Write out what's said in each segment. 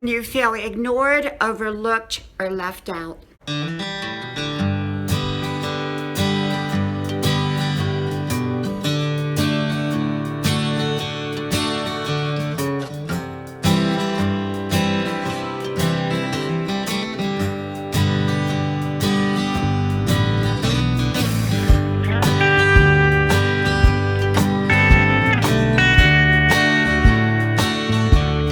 You feel ignored, overlooked, or left out.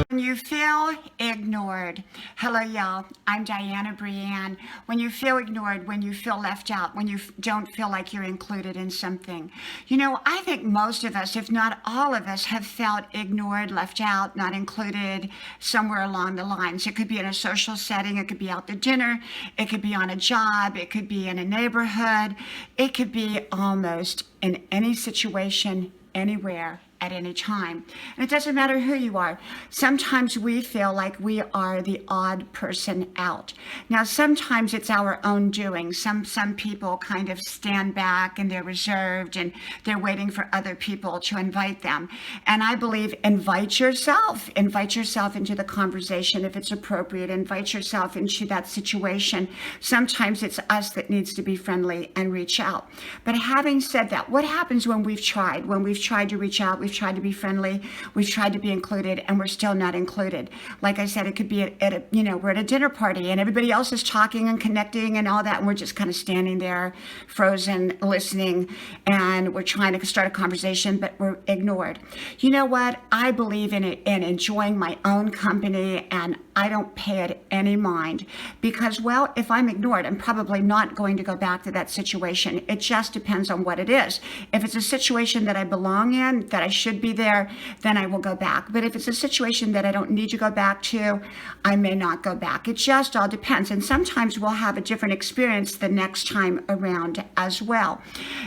When you feel ignored. Hello, y'all. I'm Diana Brienne. When you feel ignored, when you feel left out, when you don't feel like you're included in something. You know, I think most of us, if not all of us, have felt ignored, left out, not included somewhere along the lines. It could be in a social setting. It could be out to dinner. It could be on a job. It could be in a neighborhood. It could be almost in any situation, anywhere, at any time. And it doesn't matter who you are. Sometimes we feel like we are the odd person out. Now, sometimes it's our own doing. Some people kind of stand back and they're reserved and they're waiting for other people to invite them. And I believe invite yourself into the conversation if it's appropriate. Invite yourself into that situation. Sometimes it's us that needs to be friendly and reach out. But having said that, what happens when we've tried to reach out, we've tried to be friendly, we've tried to be included, and we're still not included? Like I said, it could be we're at a dinner party and everybody else is talking and connecting and all that, and we're just kind of standing there, frozen, listening, and we're trying to start a conversation, but we're ignored. You know what? I believe in enjoying my own company, and I don't pay it any mind because, well, if I'm ignored, I'm probably not going to go back to that situation. It just depends on what it is. If it's a situation that I belong in, that I should be there, then I will go back. But if it's a situation that I don't need to go back to, I may not go back. It just all depends. And sometimes we'll have a different experience the next time around as well.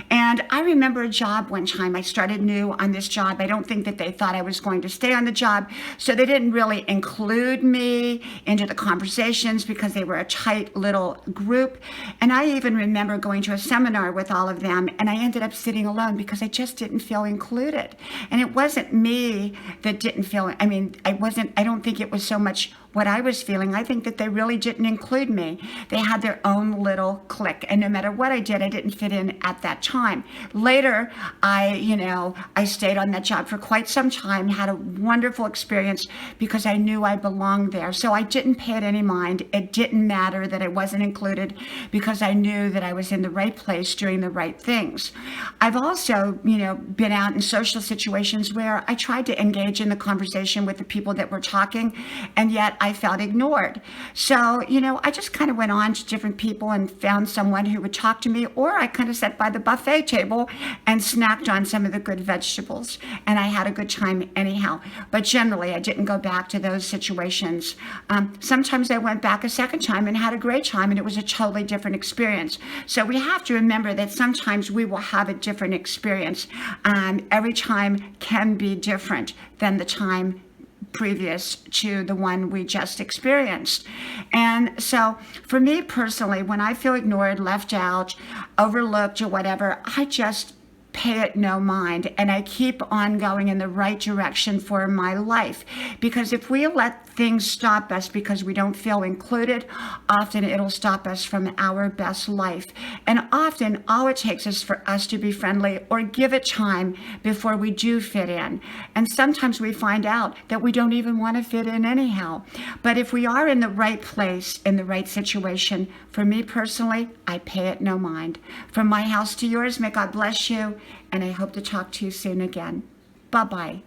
And I remember a job one time. I started new on this job. I don't think that they thought I was going to stay on the job, so they didn't really include me into the conversations because they were a tight little group. And I even remember going to a seminar with all of them, and I ended up sitting alone because I just didn't feel included. And it wasn't me that didn't feel, I don't think it was so much what I was feeling. I think that they really didn't include me. They had their own little clique, and no matter what I did, I didn't fit in at that time. Later, I stayed on that job for quite some time, had a wonderful experience because I knew I belonged there. So I didn't pay it any mind. It didn't matter that I wasn't included because I knew that I was in the right place doing the right things. I've also, been out in social situations where I tried to engage in the conversation with the people that were talking, and yet I felt ignored. So, I just kind of went on to different people and found someone who would talk to me, or I kind of sat by the buffet table and snacked on some of the good vegetables, and I had a good time anyhow. But generally, I didn't go back to those situations. Sometimes I went back a second time and had a great time, and it was a totally different experience. So we have to remember that sometimes we will have a different experience. Every time can be different than the time previous to the one we just experienced. And so for me personally, when I feel ignored, left out, overlooked, or whatever, I just pay it no mind, and I keep on going in the right direction for my life. Because if we let things stop us because we don't feel included, often it'll stop us from our best life. And often all it takes is for us to be friendly or give it time before we do fit in. And sometimes we find out that we don't even want to fit in anyhow. But if we are in the right place, in the right situation, for me personally, I pay it no mind. From my house to yours, may God bless you, and I hope to talk to you soon again. Bye-bye.